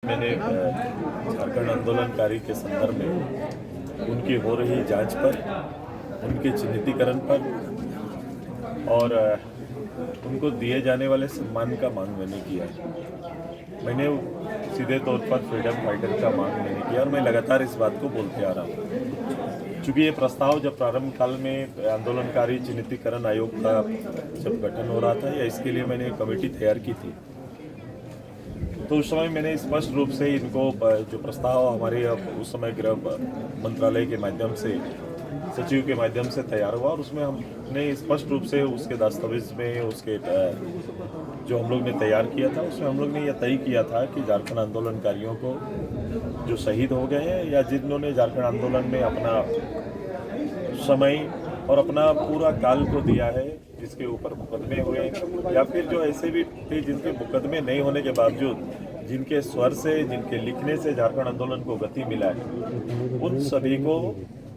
मैंने झारखंड आंदोलनकारी के संदर्भ में उनकी हो रही जांच पर, उनके चिन्हितीकरण पर और उनको दिए जाने वाले सम्मान का मांग मैंने किया है। मैंने सीधे तौर पर फ्रीडम फाइटर का मांग मैंने किया और मैं लगातार इस बात को बोलते आ रहा हूँ। चूँकि ये प्रस्ताव जब प्रारंभ काल में आंदोलनकारी चिन्हितीकरण आयोग का जब गठन हो रहा था या इसके लिए मैंने कमेटी तैयार की थी, तो उस समय मैंने स्पष्ट रूप से इनको जो प्रस्ताव हमारे उस समय गृह मंत्रालय के माध्यम से, सचिव के माध्यम से तैयार हुआ और उसमें हमने स्पष्ट रूप से उसके दस्तावेज में उसके जो हम लोग ने तैयार किया था, उसमें हम लोग ने यह तय किया था कि झारखंड आंदोलनकारियों को जो शहीद हो गए हैं या जिन्होंने झारखंड आंदोलन में अपना समय और अपना पूरा काल को दिया है, जिसके ऊपर मुकदमे हुए या फिर जो ऐसे भी थे जिनके मुकदमे नहीं होने के बावजूद जिनके स्वर से, जिनके लिखने से झारखंड आंदोलन को गति मिला है, उन सभी को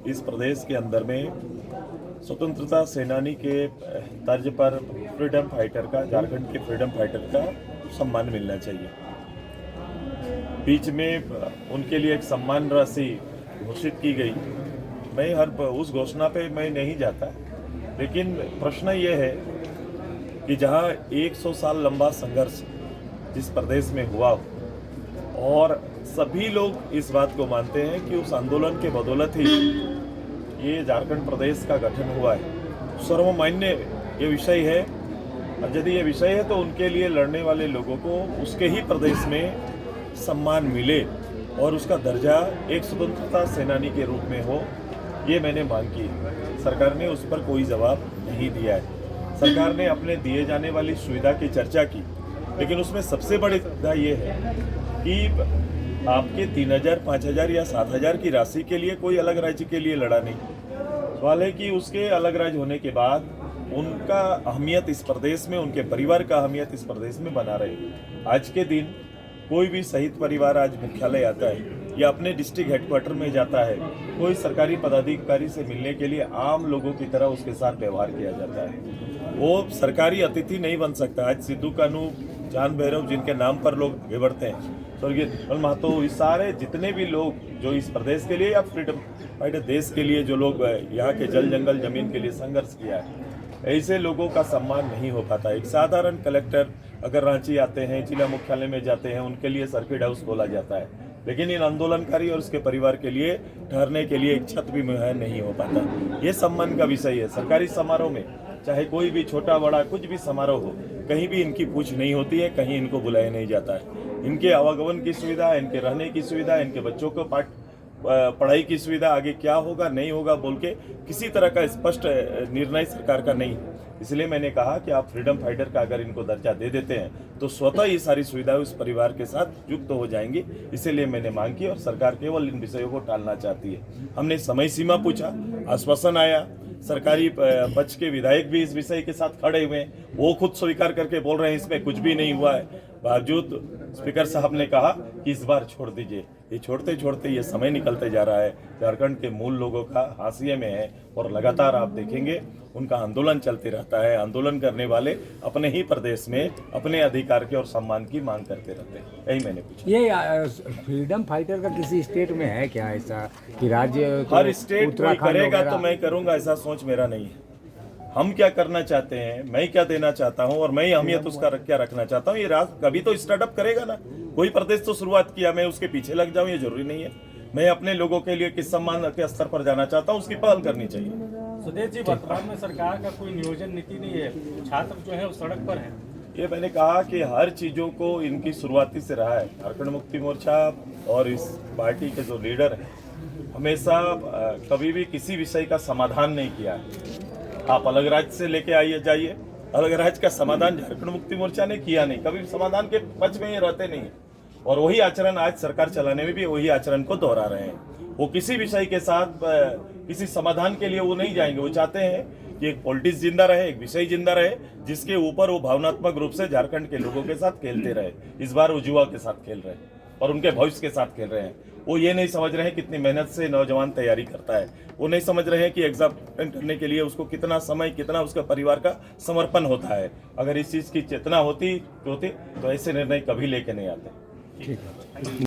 इस प्रदेश के अंदर में स्वतंत्रता सेनानी के तर्ज पर फ्रीडम फाइटर का, झारखंड के फ्रीडम फाइटर का सम्मान मिलना चाहिए। बीच में उनके लिए एक सम्मान राशि घोषित की गई। मैं उस घोषणा पे मैं नहीं जाता, लेकिन प्रश्न ये है कि जहाँ 100 साल लंबा संघर्ष जिस प्रदेश में हुआ और सभी लोग इस बात को मानते हैं कि उस आंदोलन के बदौलत ही ये झारखंड प्रदेश का गठन हुआ है, सर्वमान्य ये विषय है। और यदि ये विषय है तो उनके लिए लड़ने वाले लोगों को उसके ही प्रदेश में सम्मान मिले और उसका दर्जा एक स्वतंत्रता सेनानी के रूप में हो, ये मैंने मांग की। सरकार ने उस पर कोई जवाब नहीं दिया है। सरकार ने अपने दिए जाने वाली सुविधा की चर्चा की, लेकिन उसमें सबसे बड़ी सुविधा ये है कि आपके 3,000, 5,000 या 7,000 की राशि के लिए कोई अलग राज्य के लिए लड़ा नहीं। सवाल है कि उसके अलग राज्य होने के बाद उनका अहमियत इस प्रदेश में, उनके परिवार का अहमियत इस प्रदेश में बना रहे। आज के दिन कोई भी शहीद परिवार आज मुख्यालय आता है या अपने डिस्ट्रिक्ट हेडक्वार्टर में जाता है, कोई सरकारी पदाधिकारी से मिलने के लिए आम लोगों की तरह उसके साथ व्यवहार किया जाता है। वो सरकारी अतिथि नहीं बन सकता। आज सिद्धू कानू, चांद भैरव जिनके नाम पर लोग आगे बढ़ते हैं, स्वर्गीय धवल महतो, इस सारे जितने भी लोग जो इस प्रदेश के लिए या फ्रीडम फाइटर देश के लिए जो लोग यहाँ के जल जंगल जमीन के लिए संघर्ष किया है, ऐसे लोगों का सम्मान नहीं हो पाता। एक साधारण कलेक्टर अगर रांची आते हैं, जिला मुख्यालय में जाते हैं, उनके लिए सर्किट हाउस खोला जाता है, लेकिन इन आंदोलनकारी और उसके परिवार के लिए ठहरने के लिए एक छत भी मुहैया नहीं हो पाता। ये सम्मान का विषय है। सरकारी समारोह में चाहे कोई भी छोटा बड़ा कुछ भी समारोह हो, कहीं भी इनकी पूछ नहीं होती है, कहीं इनको बुलाया नहीं जाता है। इनके आवागमन की सुविधा, इनके रहने की सुविधा, इनके बच्चों को पढ़ाई की सुविधा, आगे क्या होगा नहीं होगा बोल के किसी तरह का स्पष्ट निर्णय सरकार का नहीं। इसलिए मैंने कहा कि आप फ्रीडम फाइटर का अगर इनको दर्जा दे देते हैं तो स्वतः ये सारी सुविधाएं उस परिवार के साथ युक्त हो जाएंगी। इसीलिए मैंने मांग की और सरकार केवल इन विषयों को टालना चाहती है। हमने समय सीमा पूछा, आश्वासन आया। सरकारी पक्ष के विधायक भी इस विषय के साथ खड़े हुए हैं, वो खुद स्वीकार करके बोल रहे हैं इसमें कुछ भी नहीं हुआ है। बावजूद स्पीकर साहब ने कहा कि इस बार छोड़ दीजिए। ये छोड़ते छोड़ते ये समय निकलते जा रहा है। झारखंड के मूल लोगों का हाशिए में है और लगातार आप देखेंगे उनका आंदोलन चलते रहता है। आंदोलन करने वाले अपने ही प्रदेश में अपने अधिकार के और सम्मान की मांग करते रहते हैं। यही मैंने पूछा। ये फ्रीडम फाइटर का किसी स्टेट में है क्या ऐसा कि राज्य हर स्टेट कोई करेगा तो मैं करूंगा, ऐसा सोच मेरा नहीं है। हम क्या करना चाहते हैं, मैं क्या देना चाहता हूं और मैं अहमियत उसका क्या रखना चाहता हूं, ये कभी तो स्टार्टअप करेगा ना। कोई प्रदेश तो शुरुआत किया, मैं उसके पीछे लग जाऊं ये जरूरी नहीं है। मैं अपने लोगों के लिए किस सम्मान के स्तर पर जाना चाहता हूं, उसकी पहल करनी चाहिए। सुदेश जी, वर्तमान में सरकार का कोई नियोजन नीति नहीं है, छात्र जो है वो सड़क पर है। ये मैंने कहा कि हर चीजों को इनकी शुरुआती से रहा है। झारखंड मुक्ति मोर्चा और इस पार्टी के जो लीडर हैं हमेशा कभी भी किसी विषय का समाधान नहीं किया है। आप अलग राज्य से लेके आइए जाइए, अलग राज्य का समाधान झारखंड मुक्ति मोर्चा ने किया नहीं। कभी समाधान के पक्ष में ये रहते नहीं और वही आचरण आज सरकार चलाने में भी वही आचरण को दोहरा रहे हैं। वो किसी विषय के साथ किसी समाधान के लिए वो नहीं जाएंगे। वो चाहते हैं कि एक पॉलिटिक्स जिंदा रहे, एक विषय जिंदा रहे, जिसके ऊपर वो भावनात्मक रूप से झारखंड के लोगों के साथ खेलते रहे। इस बार वो युवा के साथ खेल रहे हैं और उनके भविष्य के साथ खेल रहे हैं। वो ये नहीं समझ रहे हैं कितनी मेहनत से नौजवान तैयारी करता है। वो नहीं समझ रहे हैं कि एग्जाम करने के लिए उसको कितना समय, कितना उसका परिवार का समर्पण होता है। अगर इस चीज़ की चेतना होती तो ऐसे निर्णय कभी लेके नहीं आते। ठीक है।